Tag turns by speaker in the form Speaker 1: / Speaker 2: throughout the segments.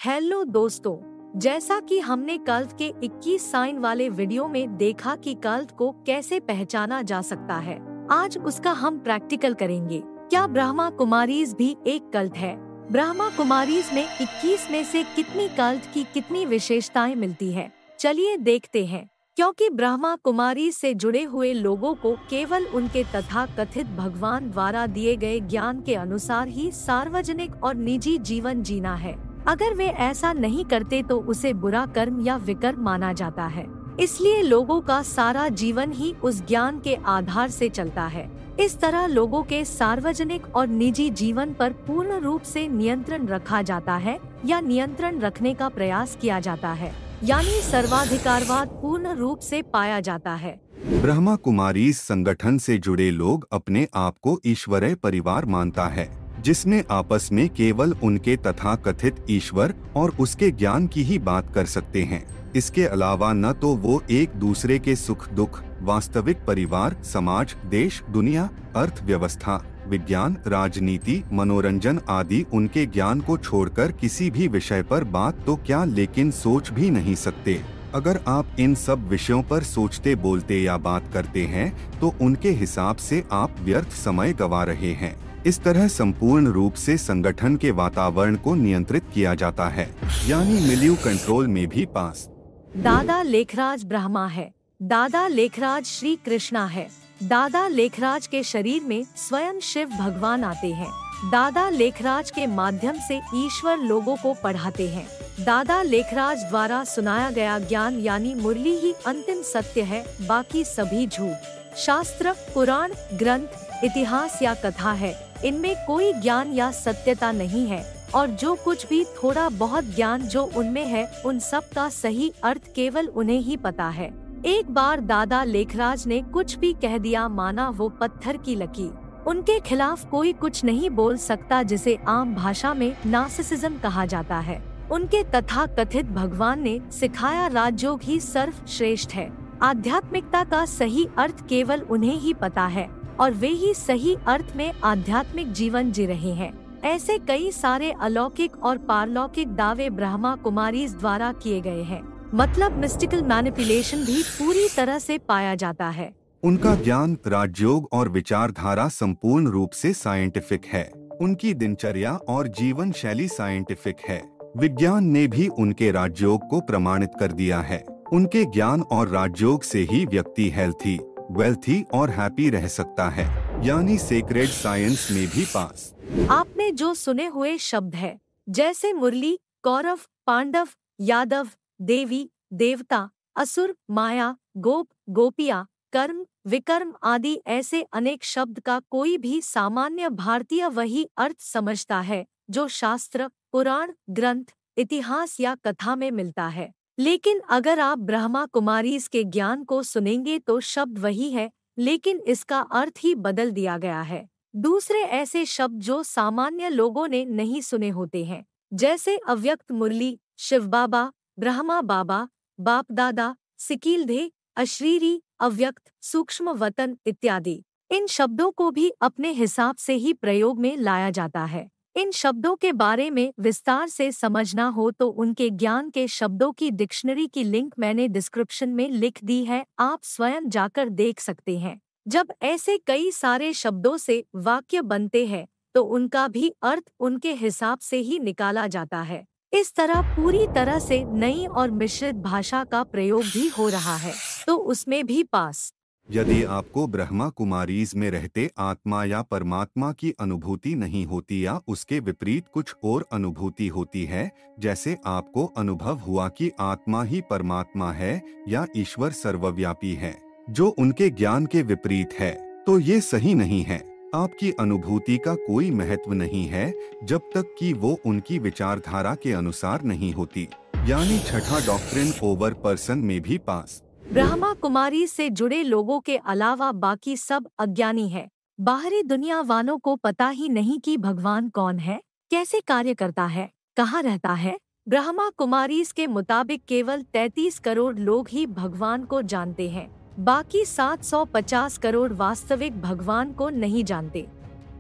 Speaker 1: Hello दोस्तों, जैसा कि हमने कल्ट के 21 साइन वाले वीडियो में देखा कि कल्ट को कैसे पहचाना जा सकता है, आज उसका हम प्रैक्टिकल करेंगे। क्या ब्रह्मा कुमारीज भी एक कल्ट है? ब्रह्मा कुमारीज में 21 में से कितनी कल्ट की कितनी विशेषताएं मिलती है? चलिए देखते हैं। क्योंकि ब्रह्मा कुमारीज से जुड़े हुए लोगों को केवल उनके तथा कथित भगवान द्वारा दिए गए ज्ञान के अनुसार ही सार्वजनिक और निजी जीवन जीना है। अगर वे ऐसा नहीं करते तो उसे बुरा कर्म या विकर्म माना जाता है। इसलिए लोगों का सारा जीवन ही उस ज्ञान के आधार से चलता है। इस तरह लोगों के सार्वजनिक और निजी जीवन पर पूर्ण रूप से नियंत्रण रखा जाता है या नियंत्रण रखने का प्रयास किया जाता है, यानी सर्वाधिकारवाद पूर्ण रूप से पाया जाता है।
Speaker 2: ब्रह्मा कुमारीज संगठन से जुड़े लोग अपने आप को ईश्वरीय परिवार मानता है, जिसमें आपस में केवल उनके तथा कथित ईश्वर और उसके ज्ञान की ही बात कर सकते हैं। इसके अलावा न तो वो एक दूसरे के सुख दुख, वास्तविक परिवार, समाज, देश, दुनिया, अर्थव्यवस्था, विज्ञान, राजनीति, मनोरंजन आदि उनके ज्ञान को छोड़कर किसी भी विषय पर बात तो क्या लेकिन सोच भी नहीं सकते। अगर आप इन सब विषयों पर सोचते, बोलते या बात करते हैं तो उनके हिसाब से आप व्यर्थ समय गंवा रहे हैं। इस तरह संपूर्ण रूप से संगठन के वातावरण को नियंत्रित किया जाता है, यानी मिलियू कंट्रोल में भी पास।
Speaker 1: दादा लेखराज ब्रह्मा है। दादा लेखराज श्री कृष्णा है। दादा लेखराज के शरीर में स्वयं शिव भगवान आते हैं। दादा लेखराज के माध्यम से ईश्वर लोगों को पढ़ाते हैं। दादा लेखराज द्वारा सुनाया गया ज्ञान यानी मुरली ही अंतिम सत्य है, बाकी सभी झूठ। शास्त्र, पुराण, ग्रंथ, इतिहास या कथा है, इनमें कोई ज्ञान या सत्यता नहीं है और जो कुछ भी थोड़ा बहुत ज्ञान जो उनमें है, उन सब का सही अर्थ केवल उन्हें ही पता है। एक बार दादा लेखराज ने कुछ भी कह दिया, माना वो पत्थर की लकीर। उनके खिलाफ कोई कुछ नहीं बोल सकता, जिसे आम भाषा में नार्सिसिज्म कहा जाता है। उनके तथा कथित भगवान ने सिखाया राजयोग ही सर्वश्रेष्ठ है। आध्यात्मिकता का सही अर्थ केवल उन्हें ही पता है और वे ही सही अर्थ में आध्यात्मिक जीवन जी रहे हैं। ऐसे कई सारे अलौकिक और पारलौकिक दावे ब्रह्मा कुमारीज द्वारा किए गए हैं। मतलब मिस्टिकल मैनिपुलेशन भी पूरी तरह से पाया जाता है।
Speaker 2: उनका ज्ञान, राजयोग और विचारधारा संपूर्ण रूप से साइंटिफिक है। उनकी दिनचर्या और जीवन शैली साइंटिफिक है। विज्ञान ने भी उनके राजयोग को प्रमाणित कर दिया है। उनके ज्ञान और राजयोग से ही व्यक्ति हेल्थी, वेल्थी और हैप्पी रह सकता है, यानी सेक्रेड साइंस में भी पास।
Speaker 1: आपने जो सुने हुए शब्द है, जैसे मुरली, कौरव, पांडव, यादव, देवी, देवता, असुर, माया, गोप, गोपिया, कर्म, विकर्म आदि ऐसे अनेक शब्द का कोई भी सामान्य भारतीय वही अर्थ समझता है जो शास्त्र, पुराण, ग्रंथ, इतिहास या कथा में मिलता है। लेकिन अगर आप ब्रह्मा कुमारीज के ज्ञान को सुनेंगे तो शब्द वही है, लेकिन इसका अर्थ ही बदल दिया गया है। दूसरे ऐसे शब्द जो सामान्य लोगों ने नहीं सुने होते हैं, जैसे अव्यक्त मुरली, शिव बाबा, ब्रह्मा बाबा, बाप दादा, सिकीलधे, अशरीरी, अव्यक्त, सूक्ष्म वतन इत्यादि। इन शब्दों को भी अपने हिसाब से ही प्रयोग में लाया जाता है। इन शब्दों के बारे में विस्तार से समझना हो तो उनके ज्ञान के शब्दों की डिक्शनरी की लिंक मैंने डिस्क्रिप्शन में लिख दी है, आप स्वयं जाकर देख सकते हैं। जब ऐसे कई सारे शब्दों से वाक्य बनते हैं तो उनका भी अर्थ उनके हिसाब से ही निकाला जाता है। इस तरह पूरी तरह से नई और मिश्रित भाषा का प्रयोग भी हो रहा है, तो उसमें भी पास।
Speaker 2: यदि आपको ब्रह्मा कुमारीज में रहते आत्मा या परमात्मा की अनुभूति नहीं होती या उसके विपरीत कुछ और अनुभूति होती है, जैसे आपको अनुभव हुआ कि आत्मा ही परमात्मा है या ईश्वर सर्वव्यापी है, जो उनके ज्ञान के विपरीत है, तो ये सही नहीं है। आपकी अनुभूति का कोई महत्व नहीं है जब तक कि वो उनकी विचारधारा के अनुसार नहीं होती, यानी छठा डॉक्ट्रिन ओवर पर्सन में भी पास।
Speaker 1: ब्रह्मा कुमारी से जुड़े लोगों के अलावा बाकी सब अज्ञानी है। बाहरी दुनिया वालों को पता ही नहीं कि भगवान कौन है, कैसे कार्य करता है, कहाँ रहता है। ब्रह्मा कुमारीज के मुताबिक केवल 33 करोड़ लोग ही भगवान को जानते हैं, बाकी 750 करोड़ वास्तविक भगवान को नहीं जानते।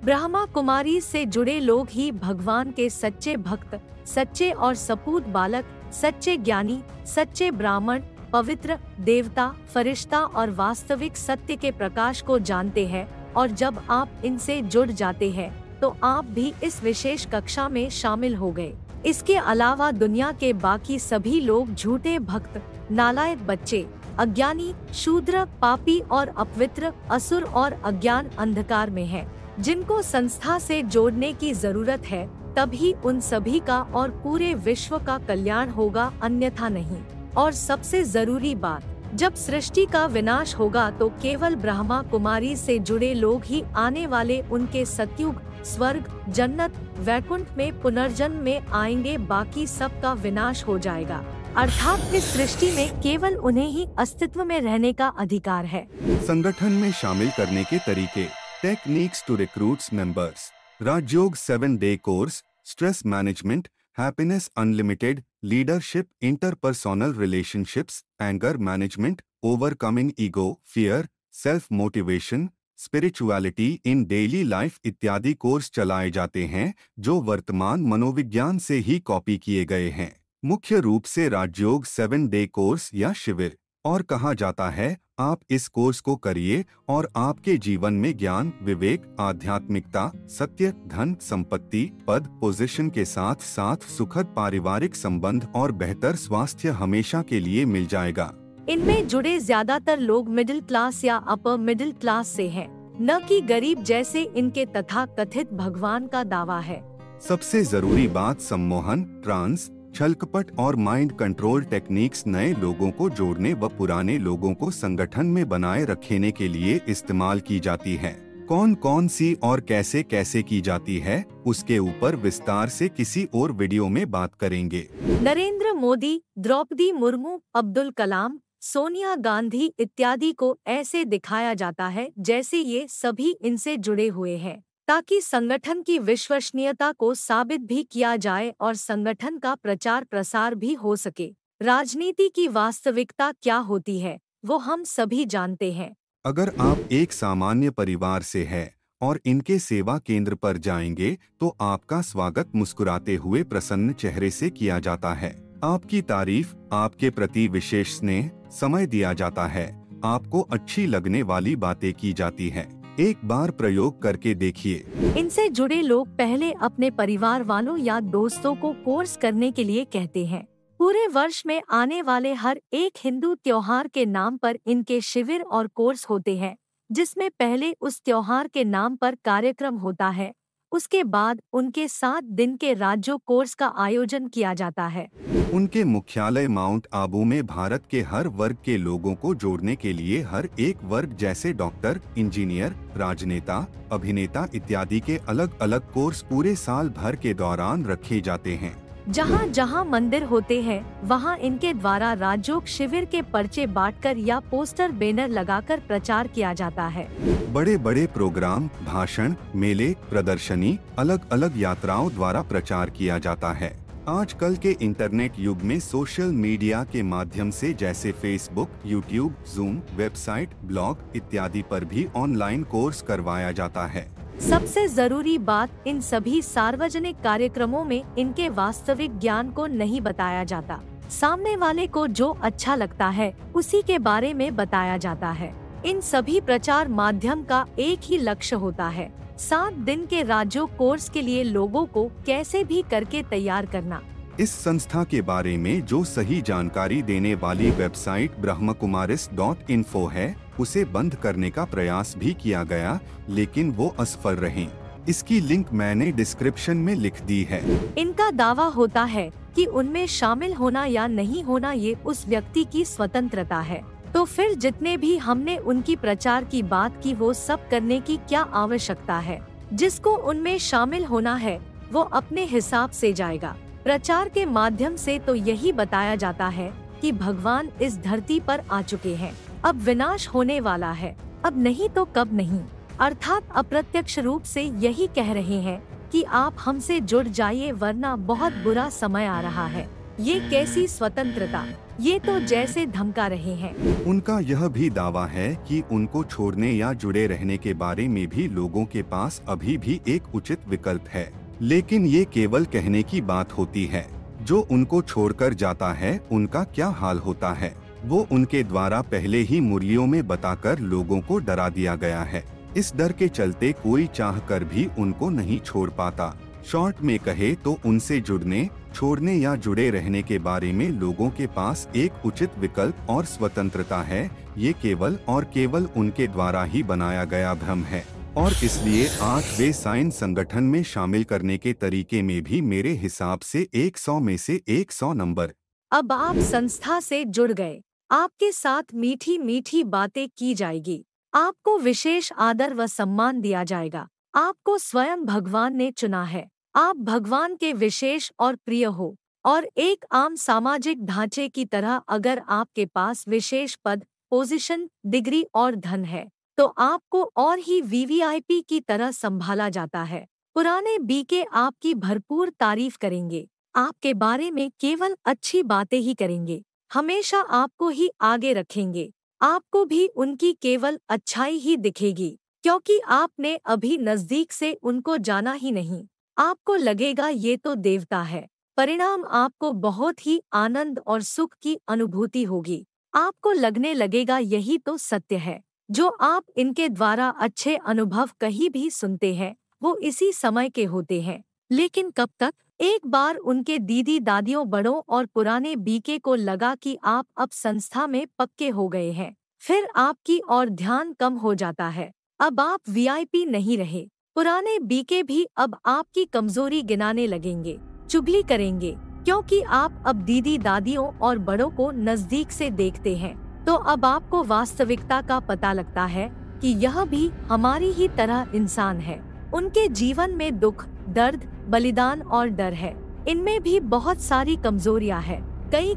Speaker 1: ब्रह्मा कुमारी से जुड़े लोग ही भगवान के सच्चे भक्त, सच्चे और सपूत बालक, सच्चे ज्ञानी, सच्चे ब्राह्मण, पवित्र, देवता, फरिश्ता और वास्तविक सत्य के प्रकाश को जानते हैं। और जब आप इनसे जुड़ जाते हैं तो आप भी इस विशेष कक्षा में शामिल हो गए। इसके अलावा दुनिया के बाकी सभी लोग झूठे भक्त, नालायक बच्चे, अज्ञानी, शूद्र, पापी और अपवित्र, असुर और अज्ञान अंधकार में हैं, जिनको संस्था से जोड़ने की जरूरत है। तभी उन सभी का और पूरे विश्व का कल्याण होगा, अन्यथा नहीं। और सबसे जरूरी बात, जब सृष्टि का विनाश होगा तो केवल ब्रह्मा कुमारी से जुड़े लोग ही आने वाले उनके सतयुग, स्वर्ग, जन्नत, वैकुंठ में पुनर्जन्म में आएंगे। बाकी सब का विनाश हो जाएगा। अर्थात इस सृष्टि में केवल उन्हें ही अस्तित्व में रहने का अधिकार है।
Speaker 2: संगठन में शामिल करने के तरीके, techniques to recruits members, Rajyoga 7-day course, stress management, happiness unlimited, leadership, interpersonal relationships, anger management, overcoming ego, fear, self motivation, spirituality in daily life इत्यादि कोर्स चलाए जाते हैं, जो वर्तमान मनोविज्ञान से ही कॉपी किए गए हैं। मुख्य रूप से राजयोग 7-day कोर्स या शिविर, और कहा जाता है आप इस कोर्स को करिए और आपके जीवन में ज्ञान, विवेक, आध्यात्मिकता, सत्य, धन, संपत्ति, पद, पोजीशन के साथ साथ सुखद पारिवारिक संबंध और बेहतर स्वास्थ्य हमेशा के लिए मिल जाएगा।
Speaker 1: इनमें जुड़े ज्यादातर लोग मिडिल क्लास या अपर मिडिल क्लास से हैं, न कि गरीब जैसे इनके तथा कथित भगवान का दावा है।
Speaker 2: सबसे जरूरी बात, सम्मोहन, ट्रांस, छलकपट और माइंड कंट्रोल टेक्निक्स नए लोगों को जोड़ने व पुराने लोगों को संगठन में बनाए रखने के लिए इस्तेमाल की जाती है। कौन कौन सी और कैसे कैसे की जाती है, उसके ऊपर विस्तार से किसी और वीडियो में बात करेंगे।
Speaker 1: नरेंद्र मोदी, द्रौपदी मुर्मू, अब्दुल कलाम, सोनिया गांधी इत्यादि को ऐसे दिखाया जाता है जैसे ये सभी इनसे जुड़े हुए हैं, ताकि संगठन की विश्वसनीयता को साबित भी किया जाए और संगठन का प्रचार प्रसार भी हो सके। राजनीति की वास्तविकता क्या होती है वो हम सभी जानते हैं।
Speaker 2: अगर आप एक सामान्य परिवार से हैं और इनके सेवा केंद्र पर जाएंगे तो आपका स्वागत मुस्कुराते हुए प्रसन्न चेहरे से किया जाता है। आपकी तारीफ, आपके प्रति विशेष स्नेह, समय दिया जाता है, आपको अच्छी लगने वाली बातें की जाती है। एक बार प्रयोग करके देखिए।
Speaker 1: इनसे जुड़े लोग पहले अपने परिवार वालों या दोस्तों को कोर्स करने के लिए कहते हैं। पूरे वर्ष में आने वाले हर एक हिंदू त्योहार के नाम पर इनके शिविर और कोर्स होते हैं, जिसमें पहले उस त्योहार के नाम पर कार्यक्रम होता है, उसके बाद उनके 7 दिन के राज्यों कोर्स का आयोजन किया जाता है।
Speaker 2: उनके मुख्यालय माउंट आबू में भारत के हर वर्ग के लोगों को जोड़ने के लिए हर एक वर्ग जैसे डॉक्टर, इंजीनियर, राजनेता, अभिनेता इत्यादि के अलग अलग कोर्स पूरे साल भर के दौरान रखे जाते हैं।
Speaker 1: जहाँ जहाँ मंदिर होते हैं वहाँ इनके द्वारा राजयोग शिविर के पर्चे बांटकर या पोस्टर बैनर लगाकर प्रचार किया जाता है।
Speaker 2: बड़े बड़े प्रोग्राम, भाषण, मेले, प्रदर्शनी, अलग अलग यात्राओं द्वारा प्रचार किया जाता है। आजकल के इंटरनेट युग में सोशल मीडिया के माध्यम से जैसे Facebook, YouTube, zoom, website, blog इत्यादि पर भी ऑनलाइन कोर्स करवाया जाता है।
Speaker 1: सबसे जरूरी बात, इन सभी सार्वजनिक कार्यक्रमों में इनके वास्तविक ज्ञान को नहीं बताया जाता। सामने वाले को जो अच्छा लगता है उसी के बारे में बताया जाता है। इन सभी प्रचार माध्यम का एक ही लक्ष्य होता है, 7 दिन के राज्यों कोर्स के लिए लोगों को कैसे भी करके तैयार करना।
Speaker 2: इस संस्था के बारे में जो सही जानकारी देने वाली वेबसाइट brahmakumaris.info है, उसे बंद करने का प्रयास भी किया गया, लेकिन वो असफल रहे। इसकी लिंक मैंने डिस्क्रिप्शन में लिख दी है।
Speaker 1: इनका दावा होता है कि उनमें शामिल होना या नहीं होना ये उस व्यक्ति की स्वतंत्रता है। तो फिर जितने भी हमने उनकी प्रचार की बात की वो सब करने की क्या आवश्यकता है? जिसको उनमें शामिल होना है वो अपने हिसाब से जाएगा। प्रचार के माध्यम से तो यही बताया जाता है कि भगवान इस धरती पर आ चुके हैं, अब विनाश होने वाला है, अब नहीं तो कब नहीं। अर्थात अप्रत्यक्ष रूप से यही कह रहे हैं कि आप हमसे जुड़ जाइए वरना बहुत बुरा समय आ रहा है। ये कैसी स्वतंत्रता, ये तो जैसे धमका रहे हैं।
Speaker 2: उनका यह भी दावा है कि उनको छोड़ने या जुड़े रहने के बारे में भी लोगों के पास अभी भी एक उचित विकल्प है, लेकिन ये केवल कहने की बात होती है। जो उनको छोड़कर जाता है उनका क्या हाल होता है, वो उनके द्वारा पहले ही मुरलियों में बताकर लोगों को डरा दिया गया है। इस डर के चलते कोई चाहकर भी उनको नहीं छोड़ पाता। शॉर्ट में कहे तो उनसे जुड़ने, छोड़ने या जुड़े रहने के बारे में लोगों के पास एक उचित विकल्प और स्वतंत्रता है। ये केवल और केवल उनके द्वारा ही बनाया गया भ्रम है, और इसलिए आज वे साइंस संगठन में शामिल करने के तरीके में भी मेरे हिसाब से 100 में से 100 नंबर।
Speaker 1: अब आप संस्था से जुड़ गए, आपके साथ मीठी मीठी बातें की जाएगी, आपको विशेष आदर व सम्मान दिया जाएगा। आपको स्वयं भगवान ने चुना है, आप भगवान के विशेष और प्रिय हो। और एक आम सामाजिक ढांचे की तरह अगर आपके पास विशेष पद, पोजीशन, डिग्री और धन है तो आपको और ही वीवीआईपी की तरह संभाला जाता है। पुराने बीके आपकी भरपूर तारीफ करेंगे, आपके बारे में केवल अच्छी बातें ही करेंगे, हमेशा आपको ही आगे रखेंगे। आपको भी उनकी केवल अच्छाई ही दिखेगी, क्योंकि आपने अभी नजदीक से उनको जाना ही नहीं। आपको लगेगा ये तो देवता है। परिणाम आपको बहुत ही आनंद और सुख की अनुभूति होगी। आपको लगने लगेगा यही तो सत्य है। जो आप इनके द्वारा अच्छे अनुभव कहीं भी सुनते हैं वो इसी समय के होते हैं। लेकिन कब तक? एक बार उनके दीदी दादियों, बड़ों और पुराने बीके को लगा कि आप अब संस्था में पक्के हो गए हैं, फिर आपकी और ध्यान कम हो जाता है। अब आप वीआईपी नहीं रहे। पुराने बीके भी अब आपकी कमजोरी गिनाने लगेंगे, चुगली करेंगे, क्योंकि आप अब दीदी दादियों और बड़ों को नजदीक से देखते हैं। तो अब आपको वास्तविकता का पता लगता है कि यह भी हमारी ही तरह इंसान है। उनके जीवन में दुख, दर्द, बलिदान और डर है। इनमें भी बहुत सारी कमजोरियां हैं।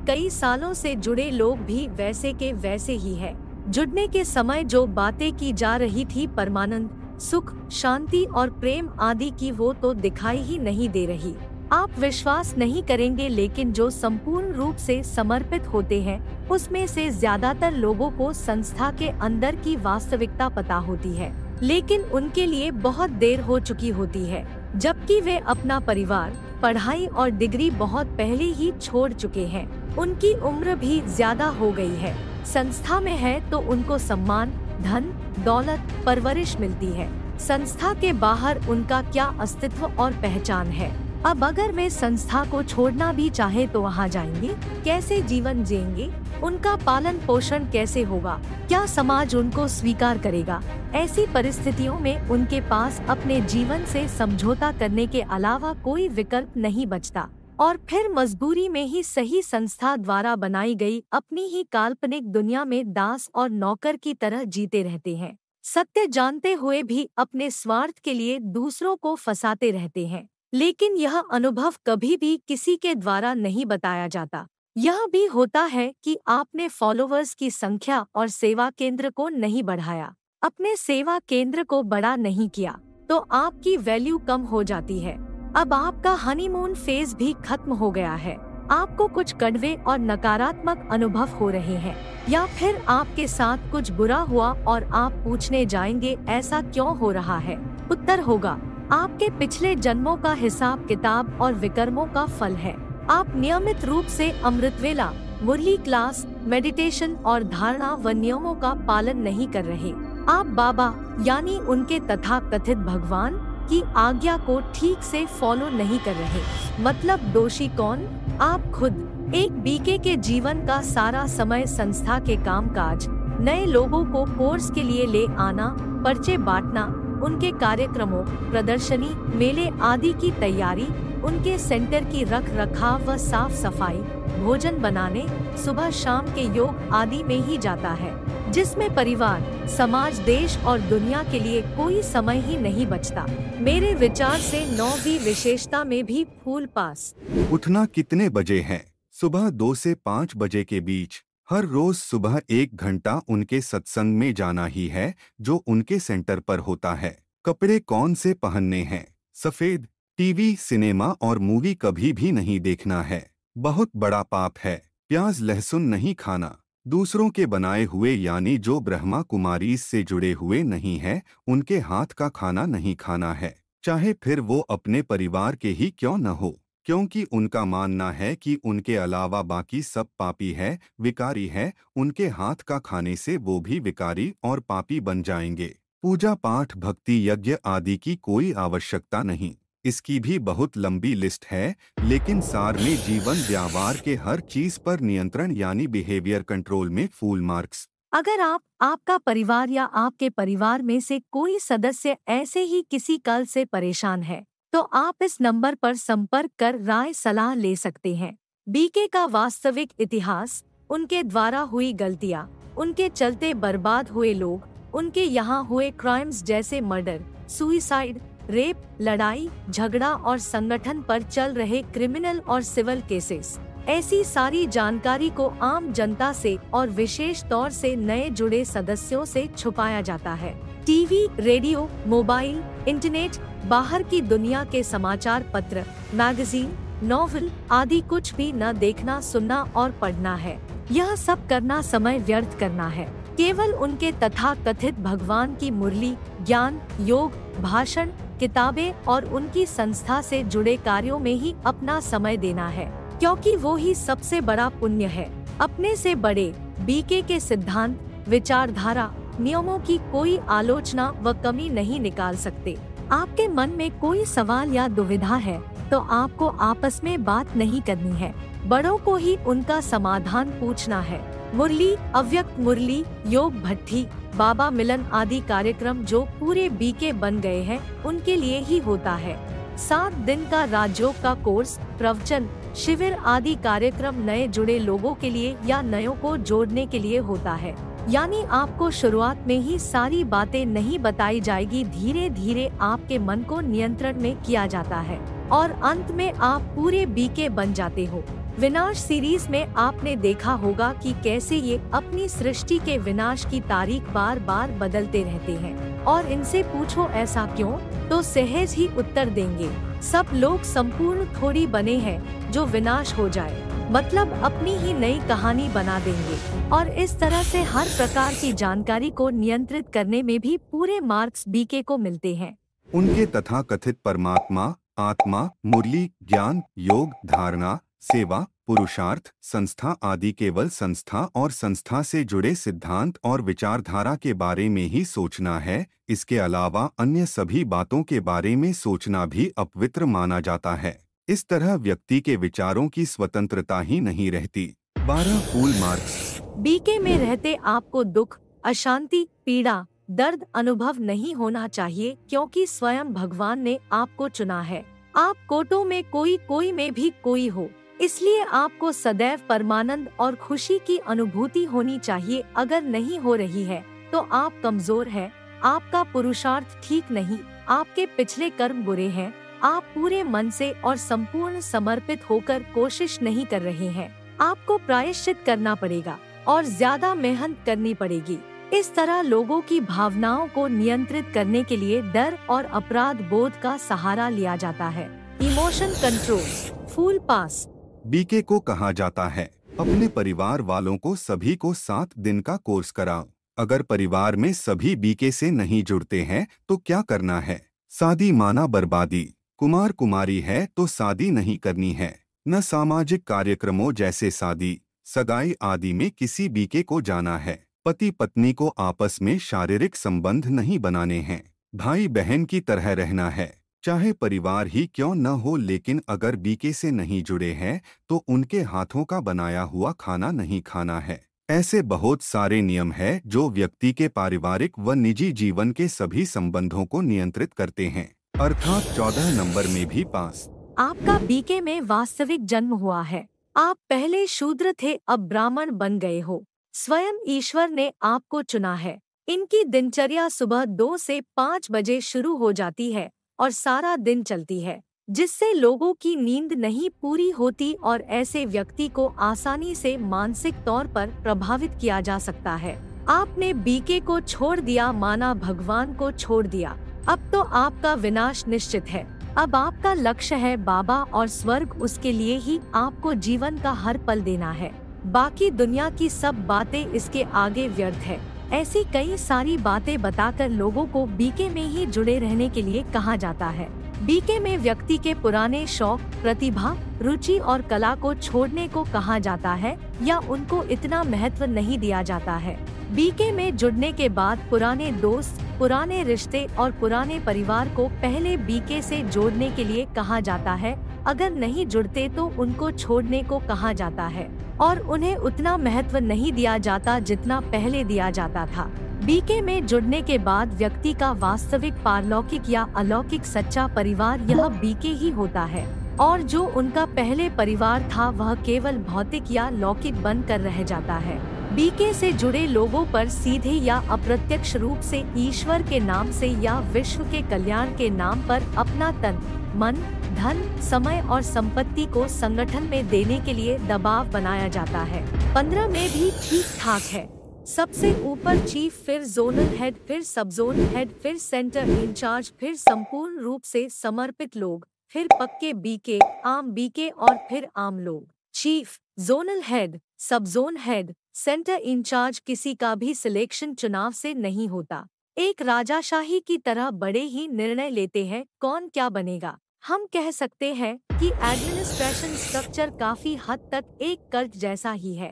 Speaker 1: कई सालों से जुड़े लोग भी वैसे के वैसे ही है। जुड़ने के समय जो बातें की जा रही थी परमानंद, सुख, शांति और प्रेम आदि की, वो तो दिखाई ही नहीं दे रही। आप विश्वास नहीं करेंगे, लेकिन जो संपूर्ण रूप से समर्पित होते हैं उसमें से ज्यादातर लोगों को संस्था के अंदर की वास्तविकता पता होती है, लेकिन उनके लिए बहुत देर हो चुकी होती है, जबकि वे अपना परिवार, पढ़ाई और डिग्री बहुत पहले ही छोड़ चुके हैं। उनकी उम्र भी ज्यादा हो गई है। संस्था में है तो उनको सम्मान, धन, दौलत, परवरिश मिलती है। संस्था के बाहर उनका क्या अस्तित्व और पहचान है? अब अगर वे संस्था को छोड़ना भी चाहे तो वहाँ जाएंगे, कैसे जीवन जिएंगे? उनका पालन पोषण कैसे होगा? क्या समाज उनको स्वीकार करेगा? ऐसी परिस्थितियों में उनके पास अपने जीवन से समझौता करने के अलावा कोई विकल्प नहीं बचता, और फिर मजबूरी में ही सही संस्था द्वारा बनाई गई अपनी ही काल्पनिक दुनिया में दास और नौकर की तरह जीते रहते हैं। सत्य जानते हुए भी अपने स्वार्थ के लिए दूसरों को फंसाते रहते हैं। लेकिन यह अनुभव कभी भी किसी के द्वारा नहीं बताया जाता। यह भी होता है कि आपने फॉलोअर्स की संख्या और सेवा केंद्र को नहीं बढ़ाया, अपने सेवा केंद्र को बड़ा नहीं किया, तो आपकी वैल्यू कम हो जाती है। अब आपका हनीमून फेज भी खत्म हो गया है। आपको कुछ कड़वे और नकारात्मक अनुभव हो रहे हैं, या फिर आपके साथ कुछ बुरा हुआ और आप पूछने जाएंगे ऐसा क्यों हो रहा है? उत्तर होगा, आपके पिछले जन्मों का हिसाब किताब और विकर्मों का फल है। आप नियमित रूप से अमृतवेला, मुरली क्लास, मेडिटेशन और धारणा व नियमों का पालन नहीं कर रहे। आप बाबा यानी उनके तथाकथित भगवान की आज्ञा को ठीक से फॉलो नहीं कर रहे। मतलब दोषी कौन? आप खुद। एक बीके के जीवन का सारा समय संस्था के कामकाज, नए लोगों को कोर्स के लिए ले आना, पर्चे बांटना, उनके कार्यक्रमों, प्रदर्शनी, मेले आदि की तैयारी, उनके सेंटर की रख रखाव व साफ सफाई, भोजन बनाने, सुबह शाम के योग आदि में ही जाता है, जिसमें परिवार, समाज, देश और दुनिया के लिए कोई समय ही नहीं बचता। मेरे विचार से 9वीं विशेषता में भी फूल पास।
Speaker 2: उठना कितने बजे है? सुबह 2 से 5 बजे के बीच। हर रोज सुबह 1 घंटा उनके सत्संग में जाना ही है जो उनके सेंटर पर होता है। कपड़े कौन से पहनने हैं? सफेद। टीवी, सिनेमा और मूवी कभी भी नहीं देखना है। बहुत बड़ा पाप है। प्याज लहसुन नहीं खाना। दूसरों के बनाए हुए यानी जो ब्रह्मा कुमारी से जुड़े हुए नहीं है, उनके हाथ का खाना नहीं खाना है, चाहे फिर वो अपने परिवार के ही क्यों न हो, क्योंकि उनका मानना है कि उनके अलावा बाकी सब पापी है, विकारी है। उनके हाथ का खाने से वो भी विकारी और पापी बन जाएंगे। पूजा पाठ भक्ति यज्ञ आदि की कोई आवश्यकता नहीं। इसकी भी बहुत लंबी लिस्ट है, लेकिन सार में जीवन व्यवहार के हर चीज पर नियंत्रण यानी बिहेवियर कंट्रोल में फुल मार्क्स।
Speaker 1: अगर आप, आपका परिवार या आपके परिवार में से कोई सदस्य ऐसे ही किसी कल से परेशान है, तो आप इस नंबर पर संपर्क कर राय सलाह ले सकते हैं। बीके का वास्तविक इतिहास, उनके द्वारा हुई गलतियां, उनके चलते बर्बाद हुए लोग, उनके यहाँ हुए क्राइम्स जैसे मर्डर, सुइसाइड, रेप, लड़ाई झगड़ा और संगठन पर चल रहे क्रिमिनल और सिविल केसेस, ऐसी सारी जानकारी को आम जनता से और विशेष तौर से नए जुड़े सदस्यों से छुपाया जाता है। टीवी, रेडियो, मोबाइल, इंटरनेट, बाहर की दुनिया के समाचार पत्र, मैगजीन, नॉवेल आदि कुछ भी न देखना, सुनना और पढ़ना है। यह सब करना समय व्यर्थ करना है। केवल उनके तथा कथित भगवान की मुरली, ज्ञान, योग, भाषण, किताबें और उनकी संस्था से जुड़े कार्यों में ही अपना समय देना है, क्योंकि वो ही सबसे बड़ा पुण्य है। अपने से बड़े बीके के सिद्धांत, विचारधारा, नियमों की कोई आलोचना व कमी नहीं निकाल सकते। आपके मन में कोई सवाल या दुविधा है तो आपको आपस में बात नहीं करनी है, बड़ों को ही उनका समाधान पूछना है। मुरली, अव्यक्त मुरली, योग भट्टी, बाबा मिलन आदि कार्यक्रम जो पूरे बीके बन गए हैं, उनके लिए ही होता है। 7 दिन का राजयोग का कोर्स, प्रवचन, शिविर आदि कार्यक्रम नए जुड़े लोगों के लिए या नयों को जोड़ने के लिए होता है। यानी आपको शुरुआत में ही सारी बातें नहीं बताई जाएगी, धीरे धीरे आपके मन को नियंत्रण में किया जाता है और अंत में आप पूरे बीके बन जाते हो। विनाश सीरीज में आपने देखा होगा कि कैसे ये अपनी सृष्टि के विनाश की तारीख बार बार बदलते रहते हैं, और इनसे पूछो ऐसा क्यों, तो सहज ही उत्तर देंगे। सब लोग संपूर्ण थोड़ी बने हैं जो विनाश हो जाए, मतलब अपनी ही नई कहानी बना देंगे। और इस तरह से हर प्रकार की जानकारी को नियंत्रित करने में भी पूरे मार्क्स बीके को मिलते हैं।
Speaker 2: उनके तथाकथित परमात्मा, आत्मा, मुरली, ज्ञान, योग, धारणा, सेवा, पुरुषार्थ, संस्था आदि केवल संस्था और संस्था से जुड़े सिद्धांत और विचारधारा के बारे में ही सोचना है। इसके अलावा अन्य सभी बातों के बारे में सोचना भी अपवित्र माना जाता है। इस तरह व्यक्ति के विचारों की स्वतंत्रता ही नहीं रहती। 12 फुल मार्क्स।
Speaker 1: बीके में रहते आपको दुख, अशांति, पीड़ा, दर्द अनुभव नहीं होना चाहिए, क्योंकि स्वयं भगवान ने आपको चुना है। आप कोटों में कोई में भी कोई हो, इसलिए आपको सदैव परमानंद और खुशी की अनुभूति होनी चाहिए। अगर नहीं हो रही है तो आप कमजोर हैं, आपका पुरुषार्थ ठीक नहीं, आपके पिछले कर्म बुरे हैं, आप पूरे मन से और संपूर्ण समर्पित होकर कोशिश नहीं कर रहे हैं। आपको प्रायश्चित करना पड़ेगा और ज्यादा मेहनत करनी पड़ेगी। इस तरह लोगों की भावनाओं को नियंत्रित करने के लिए डर और अपराध बोध का सहारा लिया जाता है। Emotion control. फुल पास।
Speaker 2: बीके को कहा जाता है अपने परिवार वालों को सभी को 7 दिन का कोर्स कराओ। अगर परिवार में सभी बीके से नहीं जुड़ते हैं तो क्या करना है? शादी माना बर्बादी। कुमार कुमारी है तो शादी नहीं करनी है। न सामाजिक कार्यक्रमों जैसे शादी, सगाई आदि में किसी बीके को जाना है। पति पत्नी को आपस में शारीरिक संबंध नहीं बनाने हैं। भाई बहन की तरह रहना है, चाहे परिवार ही क्यों न हो। लेकिन अगर बीके से नहीं जुड़े हैं तो उनके हाथों का बनाया हुआ खाना नहीं खाना है। ऐसे बहुत सारे नियम हैं जो व्यक्ति के पारिवारिक व निजी जीवन के सभी संबंधों को नियंत्रित करते हैं, अर्थात 14 नंबर में भी पास।
Speaker 1: आपका बीके में वास्तविक जन्म हुआ है। आप पहले शूद्र थे, अब ब्राह्मण बन गए हो। स्वयं ईश्वर ने आपको चुना है। इनकी दिनचर्या सुबह 2 से 5 बजे शुरू हो जाती है और सारा दिन चलती है, जिससे लोगों की नींद नहीं पूरी होती और ऐसे व्यक्ति को आसानी से मानसिक तौर पर प्रभावित किया जा सकता है। आपने बीके को छोड़ दिया, माना भगवान को छोड़ दिया। अब तो आपका विनाश निश्चित है। अब आपका लक्ष्य है बाबा और स्वर्ग, उसके लिए ही आपको जीवन का हर पल देना है। बाकी दुनिया की सब बातें इसके आगे व्यर्थ है। ऐसी कई सारी बातें बताकर लोगों को बीके में ही जुड़े रहने के लिए कहा जाता है। बीके में व्यक्ति के पुराने शौक, प्रतिभा, रुचि और कला को छोड़ने को कहा जाता है या उनको इतना महत्व नहीं दिया जाता है। बीके में जुड़ने के बाद पुराने दोस्त, पुराने रिश्ते और पुराने परिवार को पहले बीके से जोड़ने के लिए कहा जाता है। अगर नहीं जुड़ते तो उनको छोड़ने को कहा जाता है और उन्हें उतना महत्व नहीं दिया जाता जितना पहले दिया जाता था। बीके में जुड़ने के बाद व्यक्ति का वास्तविक पारलौकिक या अलौकिक सच्चा परिवार यह बीके ही होता है और जो उनका पहले परिवार था वह केवल भौतिक या लौकिक बनकर रह जाता है। बीके से जुड़े लोगों पर सीधे या अप्रत्यक्ष रूप से ईश्वर के नाम से या विश्व के कल्याण के नाम पर अपना तन, मन, धन, समय और संपत्ति को संगठन में देने के लिए दबाव बनाया जाता है। 15 में भी ठीक ठाक है। सबसे ऊपर चीफ, फिर जोनल हेड, फिर सब जोन हेड, फिर सेंटर इंचार्ज, फिर संपूर्ण रूप से समर्पित लोग, फिर पक्के बीके, आम बीके और फिर आम लोग। चीफ, जोनल हेड, सब जोन हेड, सेंटर इंचार्ज किसी का भी सिलेक्शन चुनाव से नहीं होता। एक राजाशाही की तरह बड़े ही निर्णय लेते हैं कौन क्या बनेगा। हम कह सकते हैं कि एडमिनिस्ट्रेशन स्ट्रक्चर काफी हद तक एक कल्ट जैसा ही है।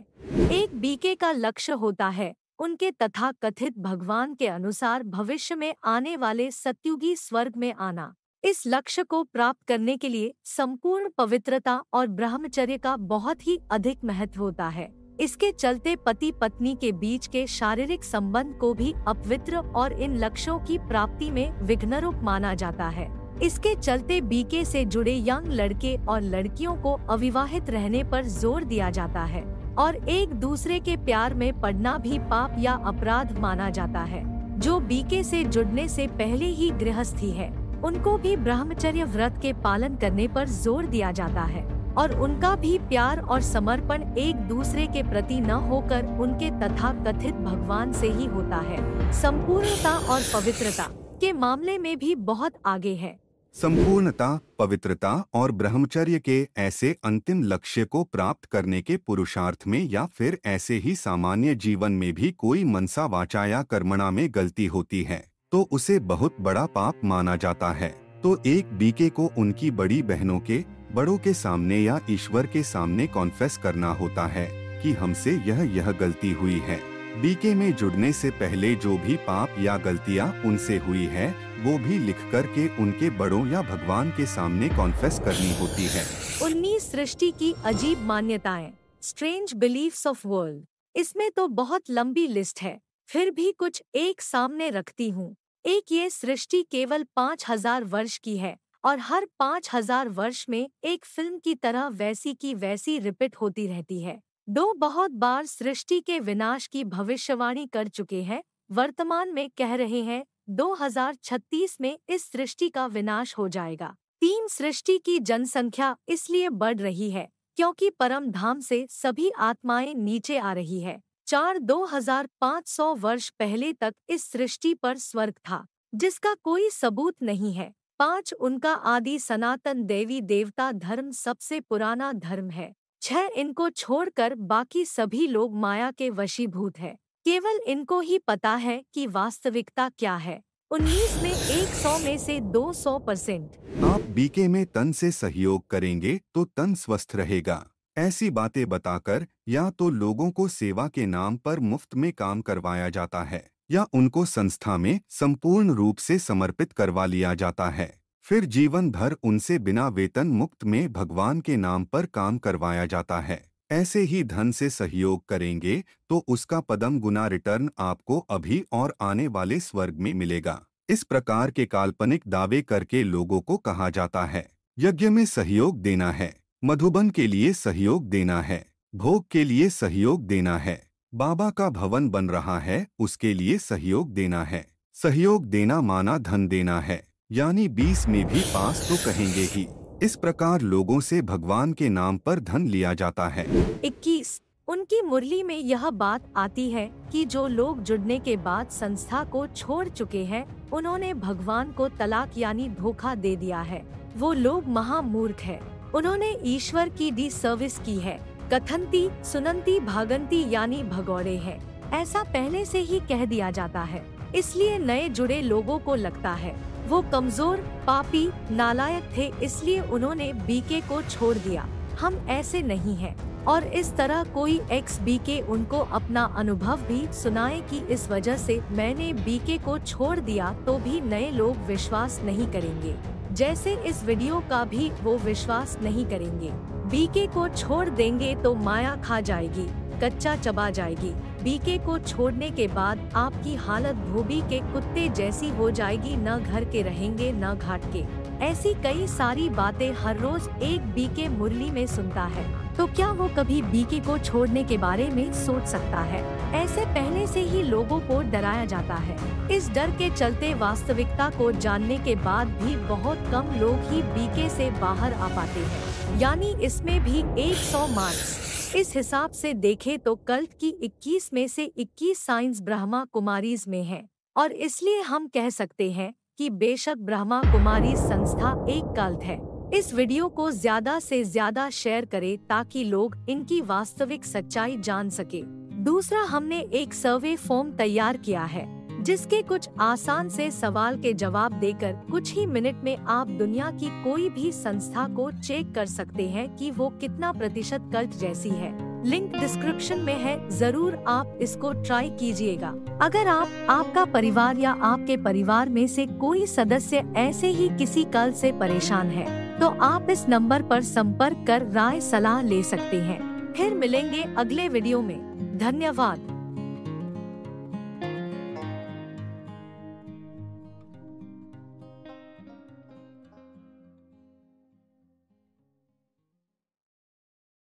Speaker 1: एक बीके का लक्ष्य होता है उनके तथा कथित भगवान के अनुसार भविष्य में आने वाले सत्युगी स्वर्ग में आना। इस लक्ष्य को प्राप्त करने के लिए संपूर्ण पवित्रता और ब्रह्मचर्य का बहुत ही अधिक महत्व होता है। इसके चलते पति पत्नी के बीच के शारीरिक संबंध को भी अपवित्र और इन लक्ष्यों की प्राप्ति में विघ्नरूप माना जाता है। इसके चलते बीके से जुड़े यंग लड़के और लड़कियों को अविवाहित रहने पर जोर दिया जाता है और एक दूसरे के प्यार में पड़ना भी पाप या अपराध माना जाता है। जो बीके से जुड़ने से पहले ही गृहस्थी है उनको भी ब्रह्मचर्य व्रत के पालन करने पर जोर दिया जाता है और उनका भी प्यार और समर्पण एक दूसरे के प्रति न होकर उनके तथा कथित भगवान से ही होता है। संपूर्णता और पवित्रता के मामले में भी बहुत आगे है।
Speaker 2: संपूर्णता, पवित्रता और ब्रह्मचर्य के ऐसे अंतिम लक्ष्य को प्राप्त करने के पुरुषार्थ में या फिर ऐसे ही सामान्य जीवन में भी कोई मनसा वाचा या कर्मणा में गलती होती है तो उसे बहुत बड़ा पाप माना जाता है। तो एक बीके को उनकी बड़ी बहनों के, बड़ों के सामने या ईश्वर के सामने कॉन्फेस करना होता है कि हमसे यह गलती हुई है। बीके में जुड़ने से पहले जो भी पाप या गलतियां उनसे हुई है वो भी लिख कर के उनके बड़ों या भगवान के सामने कॉन्फेस करनी होती है।
Speaker 1: 19 सृष्टि की अजीब मान्यताएं, स्ट्रेंज बिलीफ्स ऑफ वर्ल्ड। इसमें तो बहुत लंबी लिस्ट है, फिर भी कुछ एक सामने रखती हूँ। एक, ये सृष्टि केवल 5000 वर्ष की है और हर 5000 वर्ष में एक फिल्म की तरह वैसी की वैसी रिपीट होती रहती है। 2, बहुत बार सृष्टि के विनाश की भविष्यवाणी कर चुके हैं, वर्तमान में कह रहे हैं 2036 में इस सृष्टि का विनाश हो जाएगा। 3, सृष्टि की जनसंख्या इसलिए बढ़ रही है क्योंकि परम धाम से सभी आत्माएं नीचे आ रही है। 4, 2500 वर्ष पहले तक इस सृष्टि पर स्वर्ग था जिसका कोई सबूत नहीं है। 5, उनका आदि सनातन देवी देवता धर्म सबसे पुराना धर्म है। 6, इनको छोड़कर बाकी सभी लोग माया के वशीभूत है, केवल इनको ही पता है कि वास्तविकता क्या है। 19 में 100 में से 200%।
Speaker 2: आप बीके में तन से सहयोग करेंगे तो तन स्वस्थ रहेगा। ऐसी बातें बताकर या तो लोगों को सेवा के नाम पर मुफ्त में काम करवाया जाता है या उनको संस्था में संपूर्ण रूप से समर्पित करवा लिया जाता है, फिर जीवन भर उनसे बिना वेतन मुक्त में भगवान के नाम पर काम करवाया जाता है। ऐसे ही धन से सहयोग करेंगे तो उसका पदम गुना रिटर्न आपको अभी और आने वाले स्वर्ग में मिलेगा। इस प्रकार के काल्पनिक दावे करके लोगों को कहा जाता है यज्ञ में सहयोग देना है, मधुबन के लिए सहयोग देना है, भोग के लिए सहयोग देना है, बाबा का भवन बन रहा है उसके लिए सहयोग देना है। सहयोग देना माना धन देना है, यानी 20 में भी पास तो कहेंगे ही। इस प्रकार लोगों से भगवान के नाम पर धन लिया जाता है।
Speaker 1: 21, उनकी मुरली में यह बात आती है कि जो लोग जुड़ने के बाद संस्था को छोड़ चुके हैं उन्होंने भगवान को तलाक यानी धोखा दे दिया है। वो लोग महामूर्ख है। उन्होंने ईश्वर की दी सर्विस की है। कथंती सुनंती भागंती यानी भगौड़े है, ऐसा पहले से ही कह दिया जाता है। इसलिए नए जुड़े लोगों को लगता है वो कमजोर, पापी, नालायक थे, इसलिए उन्होंने बीके को छोड़ दिया। हम ऐसे नहीं हैं। और इस तरह कोई एक्स बीके उनको अपना अनुभव भी सुनाए कि इस वजह से मैंने बीके को छोड़ दिया, तो भी नए लोग विश्वास नहीं करेंगे। जैसे इस वीडियो का भी वो विश्वास नहीं करेंगे। बीके को छोड़ देंगे तो माया खा जाएगी, कच्चा चबा जाएगी। बीके को छोड़ने के बाद आपकी हालत धोबी के कुत्ते जैसी हो जाएगी, न घर के रहेंगे न घाट के। ऐसी कई सारी बातें हर रोज एक बीके मुरली में सुनता है, तो क्या वो कभी बीके को छोड़ने के बारे में सोच सकता है? ऐसे पहले से ही लोगों को डराया जाता है। इस डर के चलते वास्तविकता को जानने के बाद भी बहुत कम लोग ही बीके से बाहर आ पाते हैं, यानी इसमें भी 100 मार्क्स। इस हिसाब से देखें तो कल्ट की 21 में से 21 साइंस ब्रह्मा कुमारीज में है, और इसलिए हम कह सकते हैं कि बेशक ब्रह्मा कुमारी संस्था एक कल्ट है। इस वीडियो को ज्यादा से ज्यादा शेयर करें ताकि लोग इनकी वास्तविक सच्चाई जान सके। दूसरा, हमने एक सर्वे फॉर्म तैयार किया है, जिसके कुछ आसान से सवाल के जवाब देकर कुछ ही मिनट में आप दुनिया की कोई भी संस्था को चेक कर सकते हैं कि वो कितना प्रतिशत कल्ट जैसी है। लिंक डिस्क्रिप्शन में है, जरूर आप इसको ट्राई कीजिएगा। अगर आपका परिवार या आपके परिवार में से कोई सदस्य ऐसे ही किसी कल्ट से परेशान है, तो आप इस नंबर पर संपर्क कर राय सलाह ले सकते हैं। फिर मिलेंगे अगले वीडियो में। धन्यवाद।